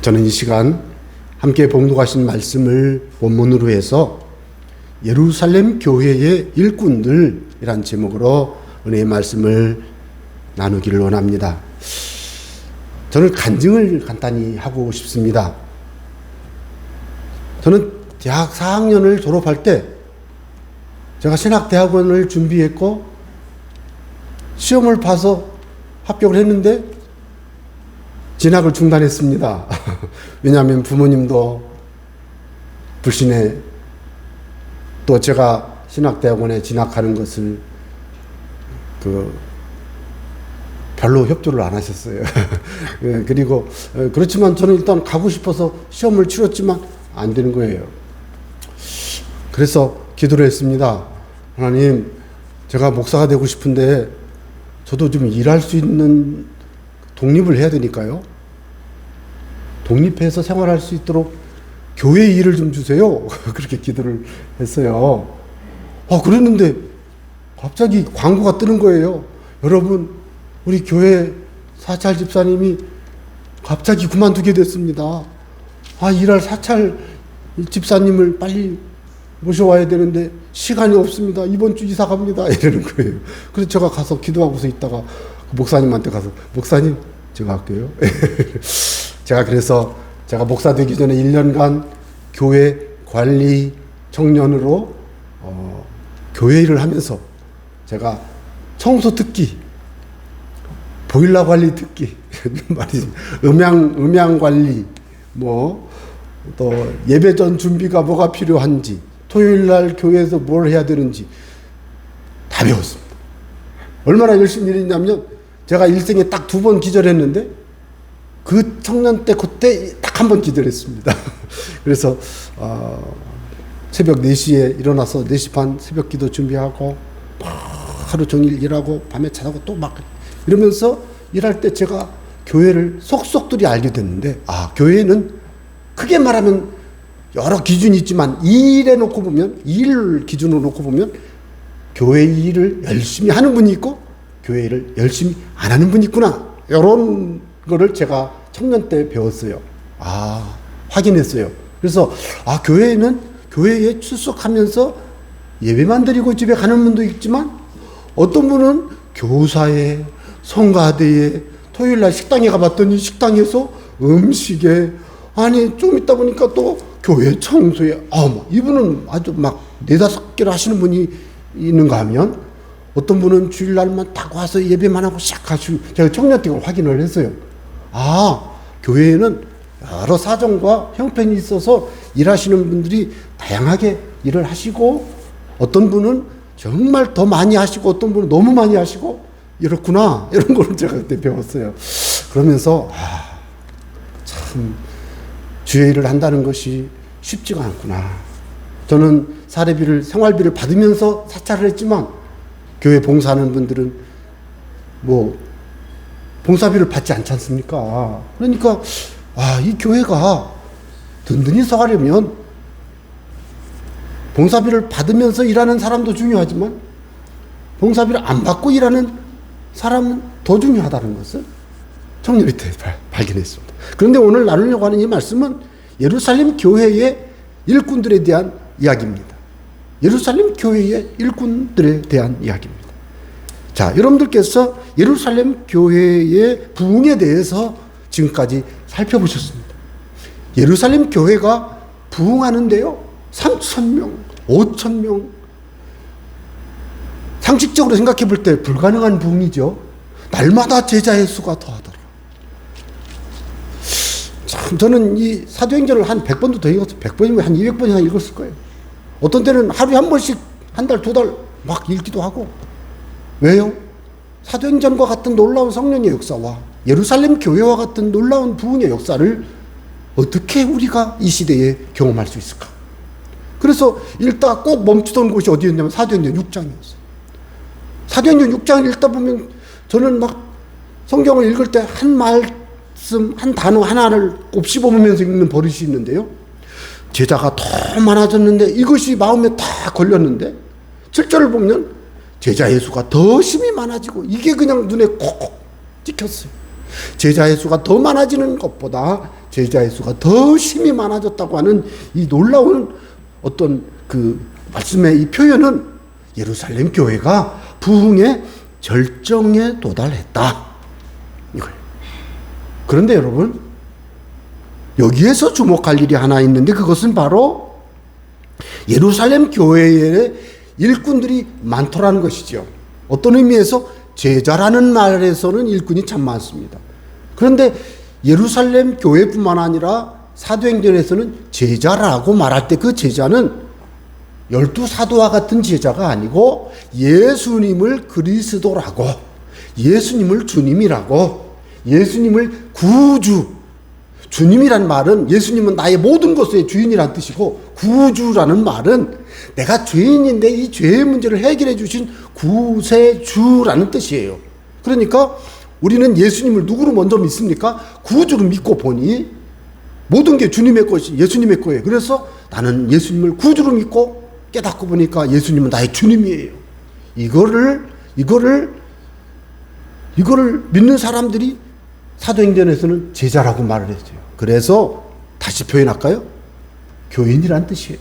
저는 이 시간 함께 봉독하신 말씀을 본문으로 해서 예루살렘 교회의 일꾼들이란 제목으로 은혜의 말씀을 나누기를 원합니다. 저는 간증을 간단히 하고 싶습니다. 저는 대학 4학년을 졸업할 때 제가 신학대학원을 준비했고 시험을 봐서 합격을 했는데 진학을 중단했습니다. 왜냐하면 부모님도 불신해 또 제가 신학대학원에 진학하는 것을 별로 협조를 안 하셨어요. 그리고 그렇지만 저는 일단 가고 싶어서 시험을 치렀지만 안 되는 거예요. 그래서 기도를 했습니다. 하나님, 제가 목사가 되고 싶은데 저도 좀 일할 수 있는 독립을 해야 되니까요. 독립해서 생활할 수 있도록 교회 일을 좀 주세요. 그렇게 기도를 했어요. 그랬는데 갑자기 광고가 뜨는 거예요. 여러분, 우리 교회 사찰 집사님이 갑자기 그만두게 됐습니다. 일할 사찰 집사님을 빨리 모셔와야 되는데 시간이 없습니다. 이번 주 이사 갑니다. 이러는 거예요. 그래서 제가 가서 기도하고서 있다가 목사님한테 가서 목사님 제가 할게요. 제가 목사 되기 전에 1년간 교회 관리 청년으로 교회 일을 하면서 제가 청소 특기, 보일러 관리 특기, 음향 관리, 또 예배 전 준비가 뭐가 필요한지, 토요일 날 교회에서 뭘 해야 되는지 다 배웠습니다. 얼마나 열심히 일했냐면 제가 일생에 딱 2번 기절했는데 그 청년 때 그때 딱 한 번 기절했습니다. 그래서 새벽 4시에 일어나서 4시 반 새벽 기도 준비하고 하루 종일 일하고 밤에 자고 또 막 이러면서 일할 때 제가 교회를 속속들이 알게 됐는데 교회는 크게 말하면 여러 기준이 있지만 일 기준으로 놓고 보면 교회 일을 열심히 하는 분이 있고 교회 일을 열심히 안 하는 분이 있구나. 이런 거를 제가 청년 때 배웠어요. 확인했어요. 그래서 교회는 교회에 출석하면서 예배만 드리고 집에 가는 분도 있지만 어떤 분은 교사에 성가대에 토요일 날 식당에 가봤더니 식당에서 음식에 좀 있다 보니까 또 교회 청소에 이분은 아주 막 4-5개를 하시는 분이 있는가 하면 어떤 분은 주일날만 딱 와서 예배만 하고 샥 하시고 제가 청년 때 확인을 했어요. 교회에는 여러 사정과 형편이 있어서 일하시는 분들이 다양하게 일을 하시고 어떤 분은 정말 더 많이 하시고 어떤 분은 너무 많이 하시고 이렇구나 이런 걸 제가 그때 배웠어요. 그러면서 참 주의 일을 한다는 것이 쉽지가 않구나. 저는 생활비를 받으면서 사찰을 했지만 교회 봉사하는 분들은 봉사비를 받지 않지 않습니까? 그러니까 이 교회가 든든히 서가려면 봉사비를 받으면서 일하는 사람도 중요하지만 봉사비를 안 받고 일하는 사람은 더 중요하다는 것을 청년이 때 발견했습니다. 그런데 오늘 나누려고 하는 이 말씀은 예루살렘 교회의 일꾼들에 대한 이야기입니다. 예루살렘 교회의 일꾼들에 대한 이야기입니다. 자, 여러분들께서 예루살렘 교회의 부흥에 대해서 지금까지 살펴보셨습니다. 예루살렘 교회가 부흥하는데요, 3,000명, 5,000명. 상식적으로 생각해 볼 때 불가능한 부흥이죠. 날마다 제자의 수가 더하더라. 참, 저는 이 사도행전을 한 100번도 더 읽었어요. 100번이면 한 200번 이상 읽었을 거예요. 어떤 때는 하루에 한 번씩 한 달, 2달 막 읽기도 하고. 왜요? 사도행전과 같은 놀라운 성령의 역사와 예루살렘 교회와 같은 놀라운 부흥의 역사를 어떻게 우리가 이 시대에 경험할 수 있을까? 그래서 읽다가 꼭 멈추던 곳이 어디였냐면 사도행전 6장이었어요. 사도행전 6장을 읽다 보면 저는 막 성경을 읽을 때 한 말씀, 한 단어 하나를 곱씹어보면서 읽는 버릇이 있는데요. 제자가 더 많아졌는데 이것이 마음에 다 걸렸는데 7절을 보면 제자의 수가 더 심히 많아지고 이게 그냥 눈에 콕콕 찍혔어요. 제자의 수가 더 많아지는 것보다 제자의 수가 더 심히 많아졌다고 하는 이 놀라운 어떤 그 말씀의 이 표현은 예루살렘 교회가 부흥의 절정에 도달했다. 이걸. 그런데 여러분, 여기에서 주목할 일이 하나 있는데 그것은 바로 예루살렘 교회의 일꾼들이 많더라는 것이죠. 어떤 의미에서 제자라는 말에서는 일꾼이 참 많습니다. 그런데 예루살렘 교회뿐만 아니라 사도행전에서는 제자라고 말할 때 그 제자는 12사도와 같은 제자가 아니고 예수님을 그리스도라고, 예수님을 주님이라고, 예수님을 구주, 주님이란 말은 예수님은 나의 모든 것의 주인이란 뜻이고, 구주라는 말은 내가 죄인인데 이 죄의 문제를 해결해 주신 구세주라는 뜻이에요. 그러니까 우리는 예수님을 누구로 먼저 믿습니까? 구주로 믿고 보니 모든 게 주님의 것이 예수님의 거예요. 그래서 나는 예수님을 구주로 믿고 깨닫고 보니까 예수님은 나의 주님이에요. 이거를 믿는 사람들이 사도행전에서는 제자라고 말을 했어요. 그래서 다시 표현할까요? 교인이라는 뜻이에요.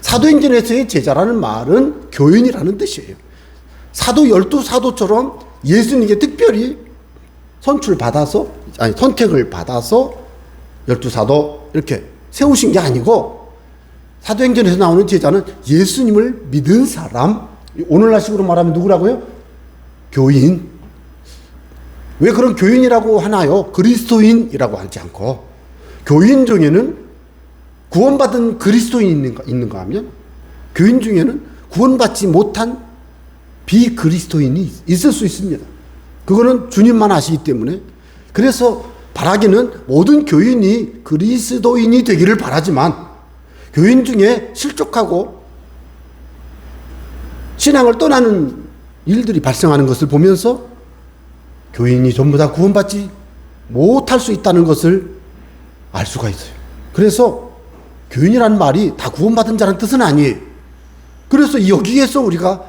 사도행전에서의 제자라는 말은 교인이라는 뜻이에요. 사도 12사도처럼 예수님께 특별히 선택을 받아서 12사도 이렇게 세우신 게 아니고, 사도행전에서 나오는 제자는 예수님을 믿은 사람, 오늘날식으로 말하면 누구라고요? 교인. 왜 그런 교인이라고 하나요? 그리스도인이라고 하지 않고, 교인 중에는 구원받은 그리스도인이 있는가 하면, 교인 중에는 구원받지 못한 비그리스도인이 있을 수 있습니다. 그거는 주님만 아시기 때문에. 그래서 바라기는 모든 교인이 그리스도인이 되기를 바라지만, 교인 중에 실족하고 신앙을 떠나는 일들이 발생하는 것을 보면서 교인이 전부 다 구원받지 못할 수 있다는 것을 알 수가 있어요. 그래서 교인이라는 말이 다 구원받은 자라는 뜻은 아니에요. 그래서 여기에서 우리가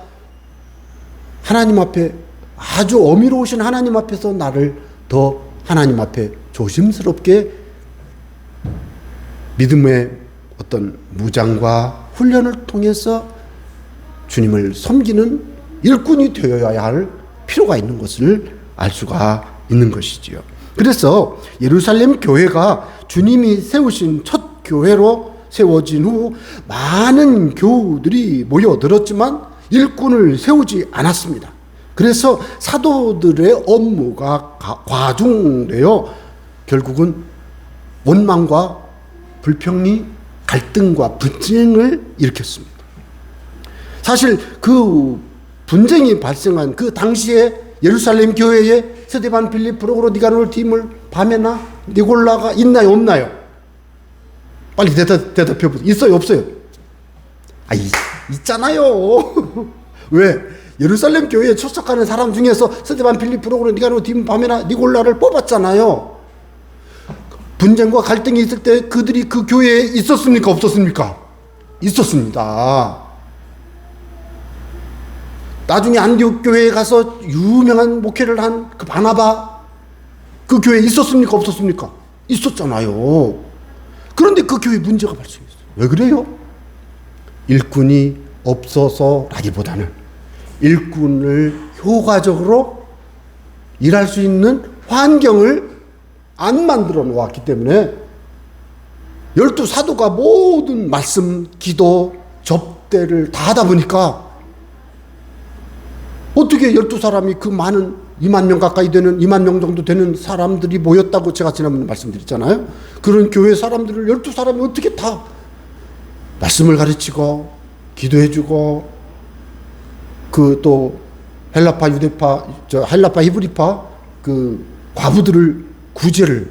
하나님 앞에, 아주 어미로우신 하나님 앞에서 나를 더 하나님 앞에 조심스럽게 믿음의 어떤 무장과 훈련을 통해서 주님을 섬기는 일꾼이 되어야 할 필요가 있는 것을 알 수가 있는 것이지요. 그래서 예루살렘 교회가 주님이 세우신 첫 교회로 세워진 후 많은 교우들이 모여들었지만 일꾼을 세우지 않았습니다. 그래서 사도들의 업무가 과중되어 결국은 원망과 불평이, 갈등과 분쟁을 일으켰습니다. 사실 그 분쟁이 발생한 그 당시에 예루살렘 교회에 스데반, 빌립, 프로고로, 니가노르, 디물, 바메나, 니골라가 있나요, 없나요? 빨리 대답해 보세요. 있어요, 없어요? 있잖아요. 왜? 예루살렘 교회에 출석하는 사람 중에서 스데반, 빌립, 프로고로, 니가노르, 디물, 바메나, 니골라를 뽑았잖아요. 분쟁과 갈등이 있을 때 그들이 그 교회에 있었습니까, 없었습니까? 있었습니다. 나중에 안디옥 교회에 가서 유명한 목회를 한 그 바나바, 그 교회에 있었습니까, 없었습니까? 있었잖아요. 그런데 그 교회에 문제가 발생했어요. 왜 그래요? 일꾼이 없어서라기보다는 일꾼을 효과적으로 일할 수 있는 환경을 안 만들어 놓았기 때문에 12사도가 모든 말씀, 기도, 접대를 다 하다 보니까 어떻게 12사람이 그 많은 2만 명 가까이 되는, 2만 명 정도 되는 사람들이 모였다고 제가 지난번에 말씀드렸잖아요. 그런 교회 사람들을 12사람이 어떻게 다 말씀을 가르치고 기도해주고, 그 또 헬라파, 유대파, 헬라파, 히브리파 그 과부들을 구제를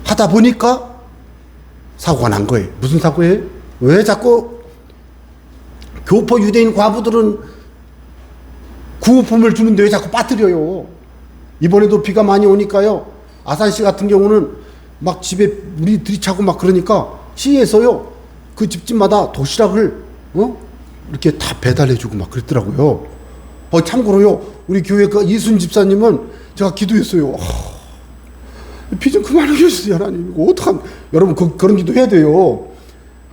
하다 보니까 사고가 난 거예요. 무슨 사고예요? 왜 자꾸 교포 유대인 과부들은 구호품을 주는데 왜 자꾸 빠뜨려요? 이번에도 비가 많이 오니까요, 아산시 같은 경우는 막 집에 물이 들이차고 막 그러니까 시에서요 그 집집마다 도시락을 이렇게 다 배달해주고 막 그랬더라고요. 참고로요, 우리 교회 그 이순 집사님은 제가 기도했어요. 비 좀 그만하게 해주세요, 하나님. 이거 어떡하면. 여러분, 그런 기도 해야 돼요.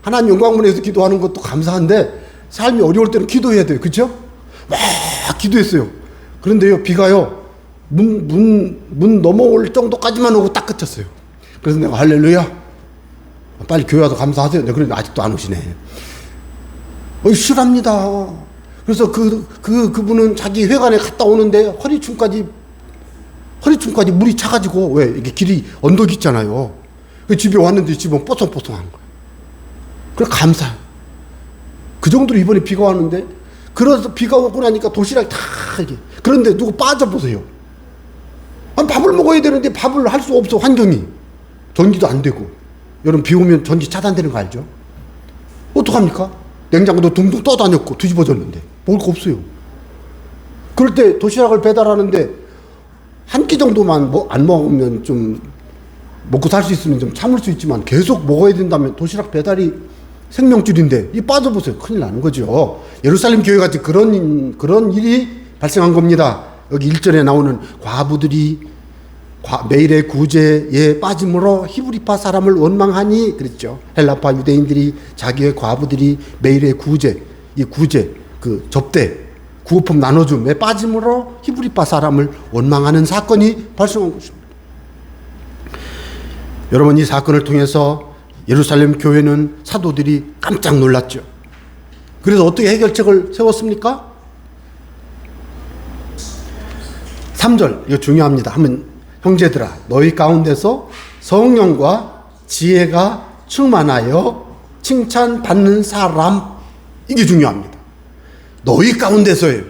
하나님 영광문에서 기도하는 것도 감사한데, 삶이 어려울 때는 기도해야 돼요. 그쵸? 막 기도했어요. 그런데요, 비가요, 문 넘어올 정도까지만 오고 딱 그쳤어요. 그래서 내가 할렐루야, 빨리 교회 와서 감사하세요. 그런데 아직도 안 오시네. 실합니다. 그래서 그분은 자기 회관에 갔다 오는데 허리춤까지 물이 차가지고, 왜, 이게 길이 언덕이 있잖아요. 집에 왔는데 집은 뽀송뽀송한 거예요. 그래, 감사해요. 그 정도로 이번에 비가 왔는데, 그래서 비가 오고 나니까 도시락이 다 이게. 그런데 누구 빠져보세요. 밥을 먹어야 되는데 밥을 할 수 없어, 환경이. 전기도 안 되고. 여러분, 비 오면 전기 차단되는 거 알죠? 어떡합니까? 냉장고도 둥둥 떠다녔고 뒤집어졌는데 먹을 거 없어요. 그럴 때 도시락을 배달하는데 한 끼 정도만 안 먹으면 좀 먹고 살 수 있으면 좀 참을 수 있지만 계속 먹어야 된다면 도시락 배달이 생명줄인데 이 빠져보세요. 큰일 나는 거죠. 예루살렘 교회 같이 그런 일이 발생한 겁니다. 여기 1절에 나오는 과부들이 매일의 구제에 빠짐으로 히브리파 사람을 원망하니 그랬죠. 헬라파 유대인들이 자기의 과부들이 매일의 구제, 그 접대, 구호품 나눠줌에 빠짐으로 히브리파 사람을 원망하는 사건이 발생한 것입니다. 여러분, 이 사건을 통해서 예루살렘 교회는 사도들이 깜짝 놀랐죠. 그래서 어떻게 해결책을 세웠습니까? 3절, 이거 중요합니다. 형제들아, 너희 가운데서 성령과 지혜가 충만하여 칭찬받는 사람, 이게 중요합니다. 너희 가운데서예요.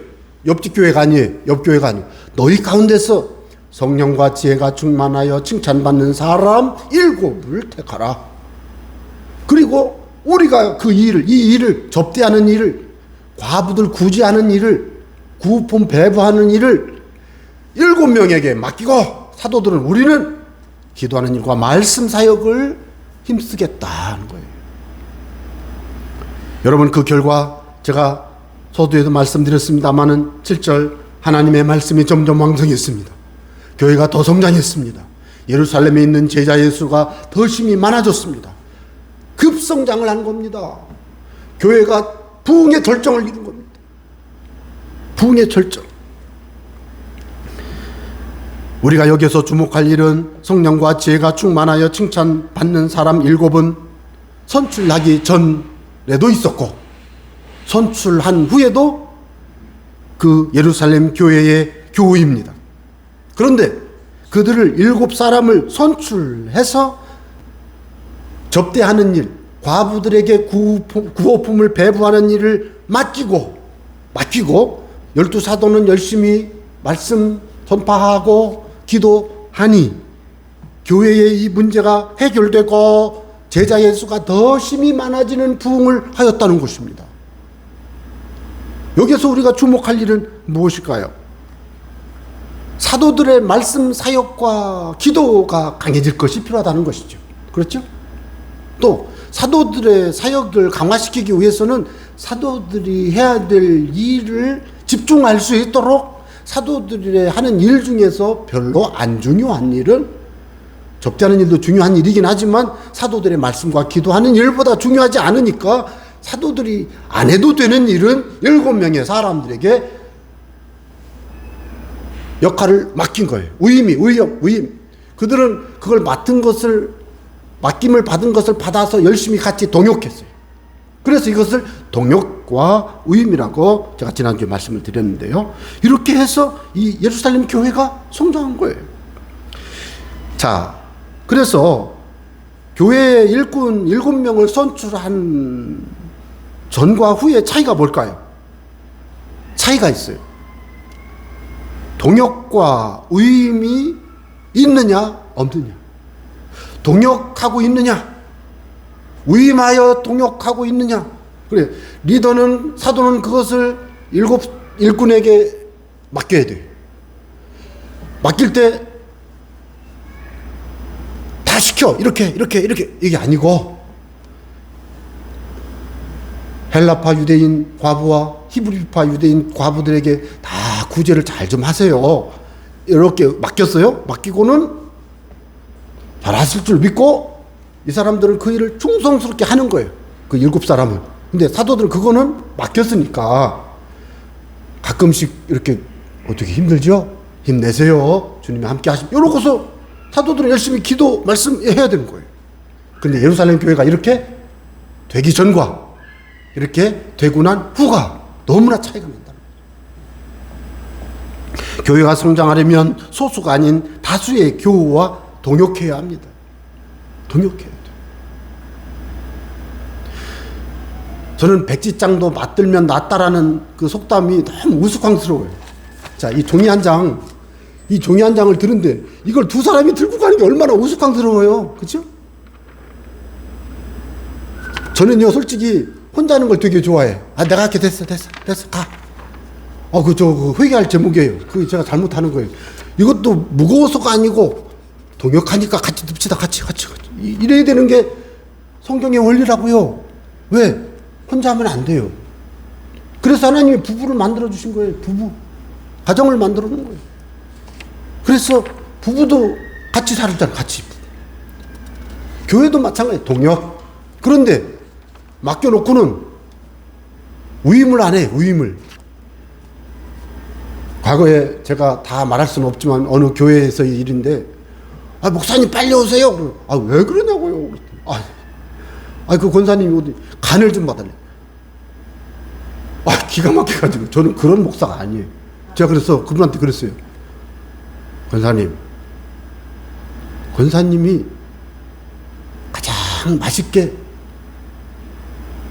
옆집 교회가 아니에요. 옆 교회가 아니에요. 너희 가운데서 성령과 지혜가 충만하여 칭찬받는 사람 7을 택하라. 그리고 우리가 이 일을 접대하는 일을, 과부들 구제하는 일을, 구품 배부하는 일을 7명에게 맡기고, 사도들은 우리는 기도하는 일과 말씀 사역을 힘쓰겠다는 거예요. 여러분, 그 결과 제가 서두에도 말씀드렸습니다마는 7절, 하나님의 말씀이 점점 왕성했습니다. 교회가 더 성장했습니다. 예루살렘에 있는 제자의 수가 더 심히 많아졌습니다. 급성장을 한 겁니다. 교회가 부흥의 절정을 이룬 겁니다. 부흥의 절정. 우리가 여기서 주목할 일은 성령과 지혜가 충만하여 칭찬받는 사람 7은 선출하기 전에도 있었고, 선출한 후에도 그 예루살렘 교회의 교우입니다. 그런데 그들을 7사람을 선출해서 접대하는 일, 과부들에게 구호품을 배부하는 일을 맡기고 12 사도는 열심히 말씀 전파하고 기도하니 교회의 이 문제가 해결되고 제자의 수가 더 심히 많아지는 부흥을 하였다는 것입니다. 여기서 우리가 주목할 일은 무엇일까요? 사도들의 말씀 사역과 기도가 강해질 것이 필요하다는 것이죠. 그렇죠? 또 사도들의 사역을 강화시키기 위해서는 사도들이 해야 될 일을 집중할 수 있도록 사도들이 하는 일 중에서 별로 안 중요한 일은, 접대하는 일도 중요한 일이긴 하지만 사도들의 말씀과 기도하는 일보다 중요하지 않으니까 사도들이 안 해도 되는 일은 7명의 사람들에게 역할을 맡긴 거예요. 위임. 그들은 그걸 맡김을 받은 것을 받아서 열심히 같이 동역했어요. 그래서 이것을 동역과 위임이라고 제가 지난주에 말씀을 드렸는데요. 이렇게 해서 이 예루살렘 교회가 성장한 거예요. 자, 그래서 교회의 일꾼 7명을 선출한 전과 후의 차이가 뭘까요? 차이가 있어요. 동역과 위임이 있느냐 없느냐. 동역하고 있느냐, 위임하여 동역하고 있느냐. 그래, 사도는 그것을 7일꾼에게 맡겨야 돼요. 맡길 때 다 시켜, 이렇게 이게 아니고, 헬라파 유대인 과부와 히브리파 유대인 과부들에게 다 구제를 잘 좀 하세요. 이렇게 맡겼어요. 맡기고는 잘하실 줄 믿고 이 사람들은 그 일을 충성스럽게 하는 거예요. 그 7사람은. 근데 사도들은 그거는 맡겼으니까 가끔씩 이렇게 어떻게 힘들죠? 힘내세요. 주님이 함께 하시면. 이러고서 사도들은 열심히 기도, 말씀해야 되는 거예요. 근데 예루살렘 교회가 이렇게 되기 전과 이렇게 되고 난 후가 너무나 차이가 난다. 교회가 성장하려면 소수가 아닌 다수의 교우와 동역해야 합니다. 동역해야 돼요. 저는 백지장도 맞들면 낫다라는 그 속담이 너무 우스꽝스러워요. 자, 이 종이 한 장을 드는데 이걸 두 사람이 들고 가는 게 얼마나 우스꽝스러워요. 그렇죠? 저는요, 솔직히 혼자 하는 걸 되게 좋아해요. 아, 내가 할게. 됐어, 가. 그 회개할 제목이에요. 그거 제가 잘못하는 거예요. 이것도 무거워서가 아니고 동역하니까 같이 듭시다. 같이. 이래야 되는 게 성경의 원리라고요. 왜? 혼자 하면 안 돼요. 그래서 하나님이 부부를 만들어 주신 거예요. 부부. 가정을 만들어 놓은 거예요. 그래서 부부도 같이 살잖아요. 같이. 교회도 마찬가지예요. 동역. 그런데 맡겨놓고는 위임을 안 해. 위임을. 과거에 제가 다 말할 수는 없지만 어느 교회에서의 일인데, 목사님 빨리 오세요. 왜 그러냐고요. 그 권사님이 어디 간을 좀 봐달래. 기가 막혀가지고. 저는 그런 목사가 아니에요. 제가 그래서 그분한테 그랬어요. 권사님이 가장 맛있게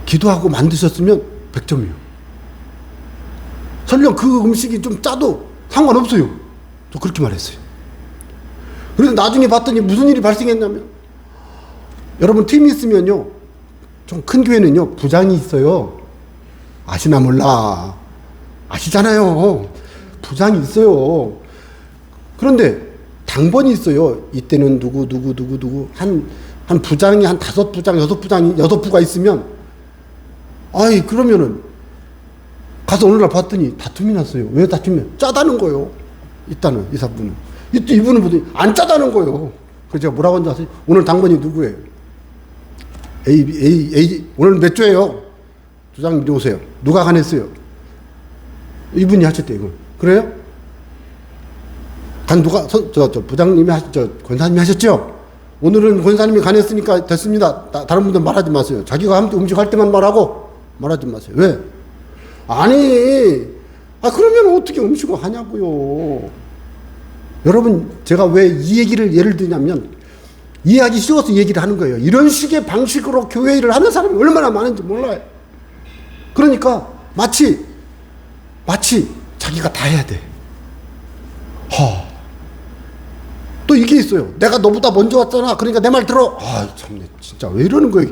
기도하고 만드셨으면 100점이에요. 설령 그 음식이 좀 짜도 상관없어요. 저 그렇게 말했어요. 그래서 나중에 봤더니 무슨 일이 발생했냐면, 여러분 팀이 있으면요, 좀 큰 교회는요, 부장이 있어요. 아시나 몰라. 아시잖아요. 부장이 있어요. 그런데 당번이 있어요. 이때는 누구 한 부장이 한 5부장, 6부가 있으면, 그러면은 가서 어느 날 봤더니 다툼이 났어요. 왜 다툼이? 짜다는 거예요. 일단은 이사분은. 이분은 보더니 안 짜다는 거예요. 그래서 제가 뭐라고 한지 아세요? 오늘 당번이 누구예요? A 오늘 몇 조예요? 주장 이리 오세요. 누가 간했어요? 이분이 하셨대, 이거. 그래요? 누가, 부장님이 권사님이 하셨죠? 오늘은 권사님이 간했으니까 됐습니다. 다른 분들 말하지 마세요. 자기가 음식할 때만 말하지 마세요. 왜? 그러면 어떻게 음식을 하냐고요. 여러분, 제가 왜 이 얘기를 예를 들냐면, 이해하기 쉬워서 얘기를 하는 거예요. 이런 식의 방식으로 교회 일을 하는 사람이 얼마나 많은지 몰라요. 그러니까 마치 자기가 다 해야 돼. 또 이게 있어요. 내가 너보다 먼저 왔잖아. 그러니까 내 말 들어. 참네. 진짜 왜 이러는 거예요?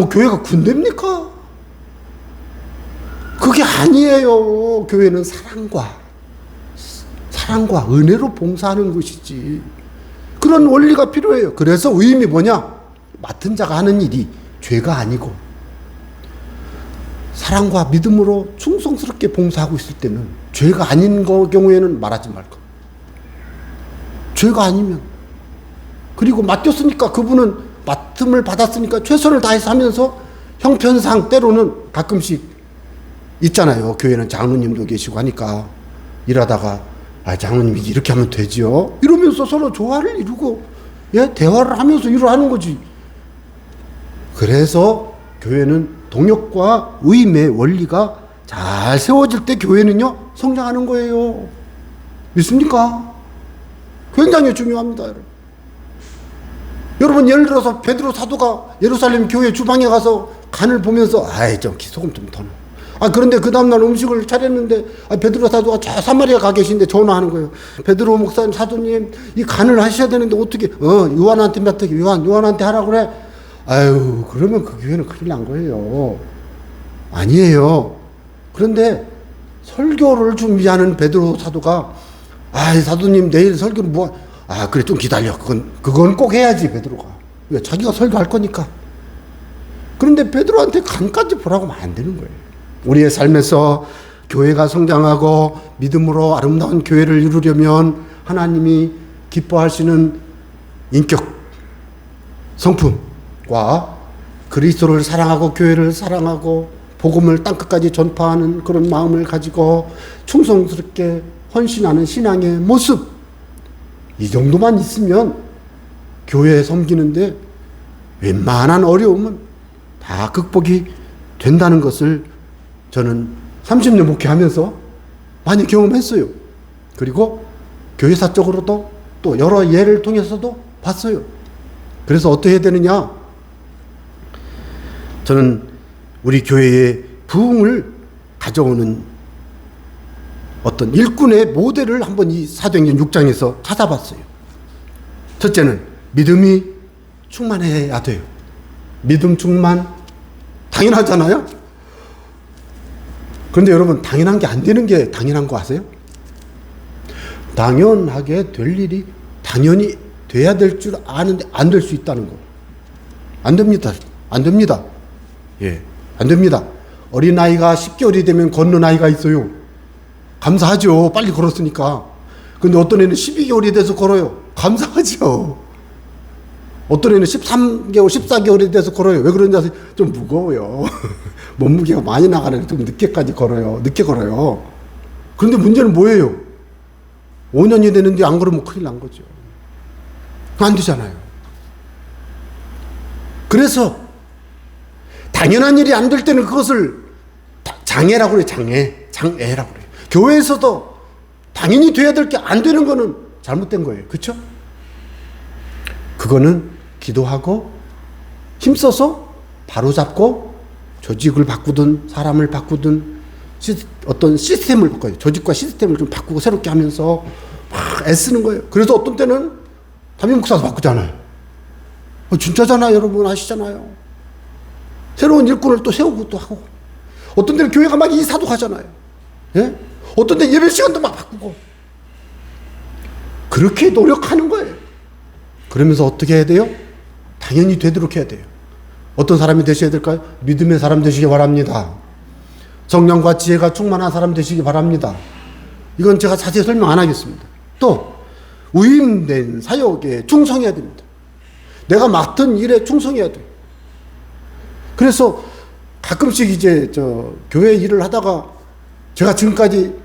교회가 군대입니까? 그게 아니에요. 교회는 사랑과 은혜로 봉사하는 것이지. 그런 원리가 필요해요. 그래서 위임이 뭐냐? 맡은 자가 하는 일이 죄가 아니고 사랑과 믿음으로 충성스럽게 봉사하고 있을 때는 죄가 아닌 경우에는 말하지 말 것. 죄가 아니면. 그리고 맡겼으니까 그분은 맡음을 받았으니까 최선을 다해서 하면서 형편상 때로는 가끔씩 있잖아요. 교회는 장로님도 계시고 하니까 일하다가 장로님이 이렇게 하면 되지요. 이러면서 서로 조화를 이루고 대화를 하면서 일을 하는 거지. 그래서 교회는 동역과 의임의 원리가 잘 세워질 때 교회는요 성장하는 거예요. 믿습니까? 굉장히 중요합니다. 여러분 예를 들어서 베드로 사도가 예루살렘 교회 주방에 가서 간을 보면서 소금 좀 더 넣어. 그런데 그 다음날 음식을 차렸는데 베드로 사도가 저 사마리아 가 계신데 전화하는 거예요. 베드로 목사님, 사도님 이 간을 하셔야 되는데 어떻게 요한한테 맡겨. 요한한테 하라고 그래. 그러면 그 교회는 큰일 난 거예요. 아니에요. 그런데 설교를 준비하는 베드로 사도가 사도님 내일 설교는 그래 좀 기다려. 그건 꼭 해야지. 베드로가 왜? 자기가 설교할 거니까. 그런데 베드로한테 간까지 보라고 하면 안 되는 거예요. 우리의 삶에서 교회가 성장하고 믿음으로 아름다운 교회를 이루려면 하나님이 기뻐하시는 인격, 성품과 그리스도를 사랑하고 교회를 사랑하고 복음을 땅끝까지 전파하는 그런 마음을 가지고 충성스럽게 헌신하는 신앙의 모습, 이 정도만 있으면 교회에 섬기는데 웬만한 어려움은 다 극복이 된다는 것을 저는 30년 목회하면서 많이 경험했어요. 그리고 교회사적으로도 또 여러 예를 통해서도 봤어요. 그래서 어떻게 해야 되느냐? 저는 우리 교회의 부흥을 가져오는 어떤 일꾼의 모델을 한번 이 사도행전 6장에서 찾아봤어요. 첫째는 믿음이 충만해야 돼요. 믿음 충만, 당연하잖아요? 그런데 여러분, 당연한 게 안 되는 게 당연한 거 아세요? 당연하게 될 일이 당연히 돼야 될 줄 아는데 안 될 수 있다는 거. 안 됩니다. 안 됩니다. 예, 안 됩니다. 어린아이가 10개월이 되면 걷는 아이가 있어요. 감사하죠. 빨리 걸었으니까. 근데 어떤 애는 12개월이 돼서 걸어요. 감사하죠. 어떤 애는 13개월, 14개월이 돼서 걸어요. 왜 그런지 아세요? 좀 무거워요. 몸무게가 많이 나가는 좀 늦게까지 걸어요. 늦게 걸어요. 그런데 문제는 뭐예요? 5년이 되는데 안 걸으면 큰일 난 거죠. 안 되잖아요. 그래서 당연한 일이 안 될 때는 그것을 장애라고 그래요. 장애라고 그래요. 교회에서도 당연히 돼야 될 게 안 되는 거는 잘못된 거예요. 그렇죠? 그거는 기도하고 힘써서 바로잡고 조직을 바꾸든 사람을 바꾸든 어떤 시스템을 바꿔요. 조직과 시스템을 좀 바꾸고 새롭게 하면서 막 애쓰는 거예요. 그래서 어떤 때는 담임 목사도 바꾸잖아요. 진짜잖아요. 여러분 아시잖아요. 새로운 일꾼을 또 세우고 또 하고, 어떤 때는 교회가 막 이사도 가잖아요. 예? 어떤 때는 예배 시간도 막 바꾸고. 그렇게 노력하는 거예요. 그러면서 어떻게 해야 돼요? 당연히 되도록 해야 돼요. 어떤 사람이 되셔야 될까요? 믿음의 사람 되시기 바랍니다. 성령과 지혜가 충만한 사람 되시기 바랍니다. 이건 제가 자세히 설명 안 하겠습니다. 또 위임된 사역에 충성해야 됩니다. 내가 맡은 일에 충성해야 돼요. 그래서 가끔씩 이제 교회 일을 하다가, 제가 지금까지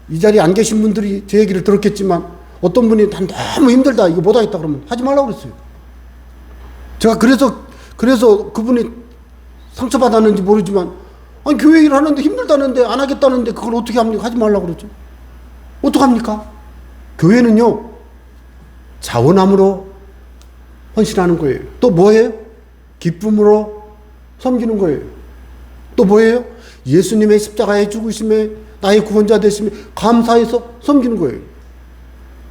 이 자리에 안 계신 분들이 제 얘기를 들었겠지만, 어떤 분이 난 너무 힘들다, 이거 못하겠다 그러면 하지 말라고 그랬어요. 제가 그래서 그분이 상처받았는지 모르지만, 아니 교회 일을 하는데 힘들다는데 안 하겠다는데 그걸 어떻게 합니까? 하지 말라고 그러죠. 어떡합니까? 교회는요, 자원함으로 헌신하는 거예요. 또 뭐예요? 기쁨으로 섬기는 거예요. 또 뭐예요? 예수님의 십자가의 죽으심에 나의 구원자 되심에 감사해서 섬기는 거예요.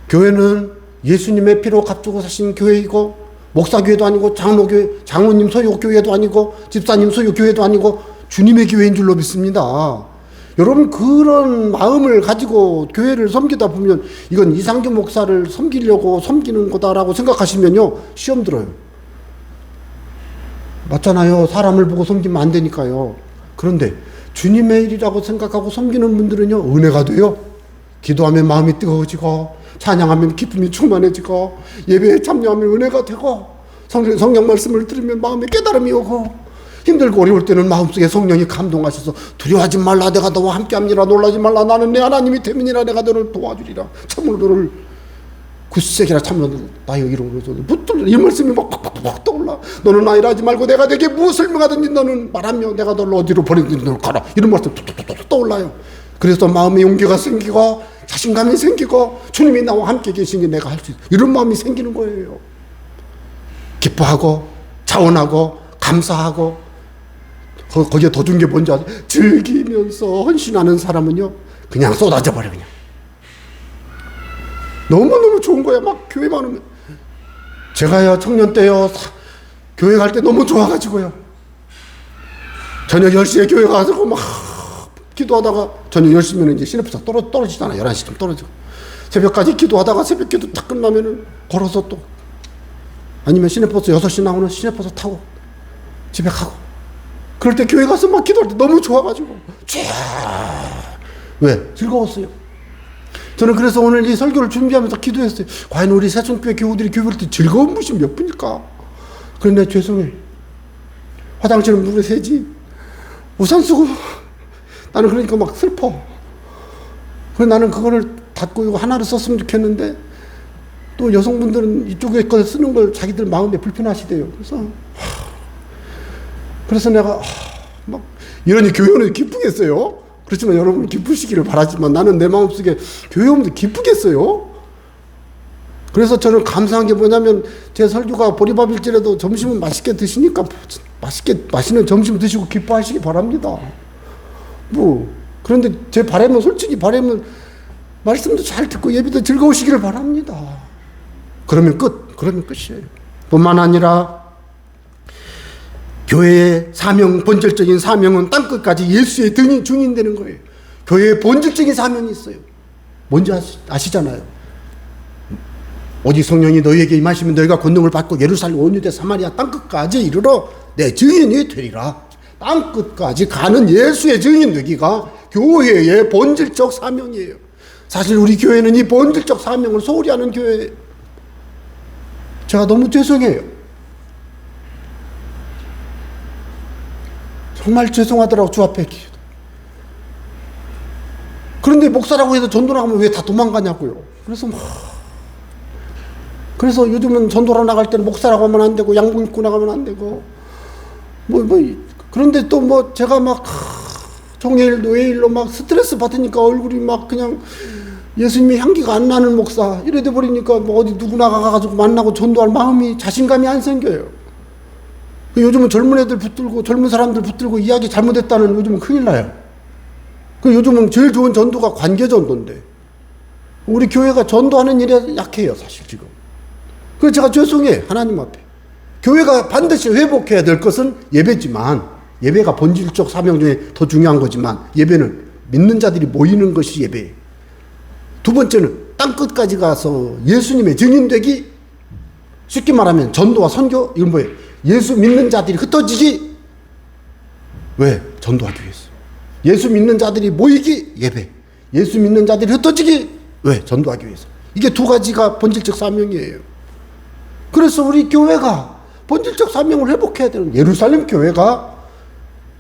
교회는 예수님의 피로 값주고 사신 교회이고, 목사교회도 아니고, 장로교회, 장로님 소유 교회도 아니고, 집사님 소유 교회도 아니고, 주님의 교회인 줄로 믿습니다. 여러분, 그런 마음을 가지고 교회를 섬기다 보면 이건 이상규 목사를 섬기려고 섬기는 거다라고 생각하시면요, 시험 들어요. 맞잖아요. 사람을 보고 섬기면 안 되니까요. 그런데 주님의 일이라고 생각하고 섬기는 분들은요, 은혜가 돼요. 기도하면 마음이 뜨거워지고, 찬양하면 기쁨이 충만해지고, 예배에 참여하면 은혜가 되고, 성경 말씀을 들으면 마음에 깨달음이 오고, 힘들고 어려울 때는 마음속에 성령이 감동하셔서 두려워하지 말라, 내가 너와 함께합니다. 놀라지 말라, 나는 내 하나님이 됨이니라. 내가 너를 도와주리라. 참으로 너를 굳세기라. 참으로 나의 이름으로 붙들라. 이 말씀이 막 팍팍팍 떠올라. 너는 아이라 하지 말고 내가 내게 무엇을 명하든지 너는 말하며 내가 너를 어디로 보내든지 너를 가라. 이런 말씀 툭툭툭 떠올라요. 그래서 마음에 용기가 생기고 자신감이 생기고, 주님이 나와 함께 계시니 내가 할 수 있어, 이런 마음이 생기는 거예요. 기뻐하고 자원하고 감사하고, 거기에 더 준 게 뭔지 아세요? 즐기면서 헌신하는 사람은요, 그냥 쏟아져 버려. 그냥 너무너무 좋은 거야. 막 교회 많으면. 제가요, 청년 때요, 교회 갈 때 너무 좋아가지고요, 저녁 10시에 교회 가서 막 기도하다가, 저녁 10시면 이제 시내버스 떨어지잖아. 11시쯤 떨어지고, 새벽까지 기도하다가 새벽 기도 딱 끝나면은 걸어서 또, 아니면 시내버스 6시 나오는 시내버스 타고 집에 가고, 그럴 때 교회 가서 막 기도할 때 너무 좋아가지고 왜? 즐거웠어요. 저는 그래서 오늘 이 설교를 준비하면서 기도했어요. 과연 우리 세천교회 교우들이 교회 볼 때 즐거운 것이 몇 분일까? 그런데 죄송해. 화장실은 물에 새지. 우산 쓰고 나는 그러니까 막 슬퍼. 그래서 나는 그거를 닫고 이거 하나를 썼으면 좋겠는데 또 여성분들은 이쪽에 거 쓰는 걸 자기들 마음에 불편하시대요. 그래서 내가 막 이러니 교회 오면 기쁘겠어요? 그렇지만 여러분 기쁘시기를 바라지만 나는 내 마음속에 교회 오면 기쁘겠어요? 그래서 저는 감사한 게 뭐냐면 제 설교가 보리밥일지라도 점심은 맛있게 드시니까 맛있는 점심 드시고 기뻐하시기 바랍니다. 그런데 제 바람은 솔직히 말씀도 잘 듣고 예배도 즐거우시기를 바랍니다. 그러면 끝이에요. 뿐만 아니라 교회의 사명, 본질적인 사명은 땅끝까지 예수의 증인 되는 거예요. 교회의 본질적인 사명이 있어요. 뭔지 아시잖아요. 오직 성령이 너희에게 임하시면 너희가 권능을 받고 예루살렘 온 유대 사마리아 땅끝까지 이르러 내 증인이 되리라. 땅끝까지 가는 예수의 증인 되기가 교회의 본질적 사명이에요. 사실 우리 교회는 이 본질적 사명을 소홀히 하는 교회예요. 제가 너무 죄송해요. 정말 죄송하더라고 주 앞에 기도. 그런데 목사라고 해서 전도 나가면 왜 다 도망가냐고요. 그래서 요즘은 전도로 나갈 때는 목사라고 하면 안 되고 양복 입고 나가면 안 되고 그런데 또 제가 막 종일 노예일로 막 스트레스 받으니까 얼굴이 막 그냥 예수님의 향기가 안 나는 목사 이래 돼 버리니까 어디 누구나 가가지고 만나고 전도할 마음이 자신감이 안 생겨요. 요즘은 젊은 애들 붙들고 젊은 사람들 붙들고 이야기 잘못했다는 요즘은 큰일 나요. 요즘은 제일 좋은 전도가 관계 전도인데 우리 교회가 전도하는 일에 약해요 사실 지금. 그래서 제가 죄송해요 하나님 앞에. 교회가 반드시 회복해야 될 것은 예배지만 예배가 본질적 사명 중에 더 중요한 거지만 예배는 믿는 자들이 모이는 것이 예배예요. 두 번째는 땅끝까지 가서 예수님의 증인되기. 쉽게 말하면 전도와 선교 이건 뭐예요? 예수 믿는 자들이 흩어지기. 왜? 전도하기 위해서. 예수 믿는 자들이 모이기. 예배. 예수 믿는 자들이 흩어지기. 왜? 전도하기 위해서. 이게 두 가지가 본질적 사명이에요. 그래서 우리 교회가 본질적 사명을 회복해야 되는 예루살렘 교회가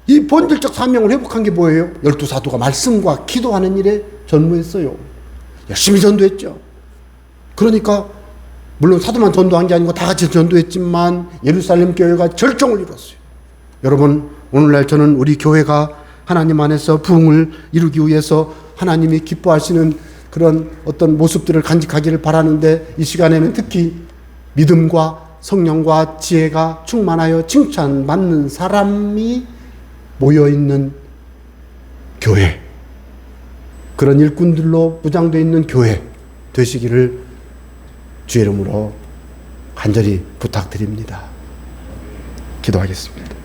이 본질적 사명을 회복한 게 뭐예요? 12사도가 말씀과 기도하는 일에 전무했어요. 열심히 전도했죠. 그러니까 물론 사도만 전도한 게 아니고 다 같이 전도했지만 예루살렘 교회가 절정을 이뤘어요. 여러분 오늘날 저는 우리 교회가 하나님 안에서 부흥을 이루기 위해서 하나님이 기뻐하시는 그런 어떤 모습들을 간직하기를 바라는데 이 시간에는 특히 믿음과 성령과 지혜가 충만하여 칭찬받는 사람이 모여있는 교회, 그런 일꾼들로 무장되어 있는 교회 되시기를 주의 이름으로 간절히 부탁드립니다. 기도하겠습니다.